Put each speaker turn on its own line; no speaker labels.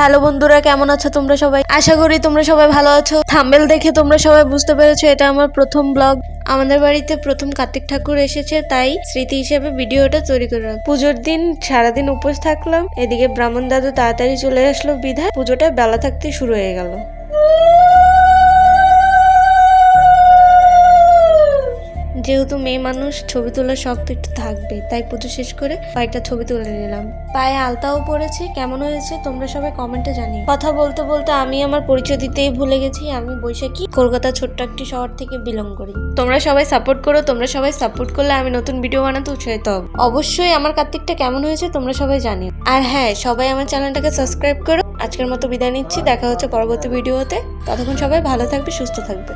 Hello বন্ধুরা, কেমন আছো তোমরা সবাই? আশা করি তোমরা সবাই ভালো আছো। থাম্বনেল দেখে তোমরা সবাই বুঝতে পেরেছো এটা আমার প্রথম ব্লগ। আমাদের বাড়িতে প্রথম কার্তিক ঠাকুর এসেছে, তাই স্মৃতি হিসেবে ভিডিওটা তৈরি করলাম। পুজোর দিন সারাদিন উপোস থাকলাম, এদিকে ব্রাহ্মণ দাদু তাড়াতাড়ি চলে আসলো বিধায় পুজোটা বেলা থাকতে শুরু হয়ে গেল। যেহেতু মেয়ে মানুষ, ছবি তোলার শখ তো একটু থাকবে, তাই পুজো শেষ করে কয়েকটা ছবি তুলে নিলাম। পায়ে আলতাও পড়েছে, কেমন হয়েছে তোমরা সবাই কমেন্টে জানিও। কথা বলতে বলতে আমি আমার পরিচয় দিতেই ভুলে গেছি, আমি বৈশাখী, কলকাতা ছোট্ট একটি শহর থেকে বিলং করি। তোমরা সবাই সাপোর্ট করো, তোমরা সবাই সাপোর্ট করলে আমি নতুন ভিডিও বানাতে উৎসাহিত হব। অবশ্যই আমার কার্তিকটা কেমন হয়েছে তোমরা সবাই জানিও। আর হ্যাঁ, সবাই আমার চ্যানেলটাকে সাবস্ক্রাইব করো। আজকের মতো বিদায় নিচ্ছি, দেখা হচ্ছে পরবর্তী ভিডিওতে। ততক্ষণ সবাই ভালো থাকবে, সুস্থ থাকবে।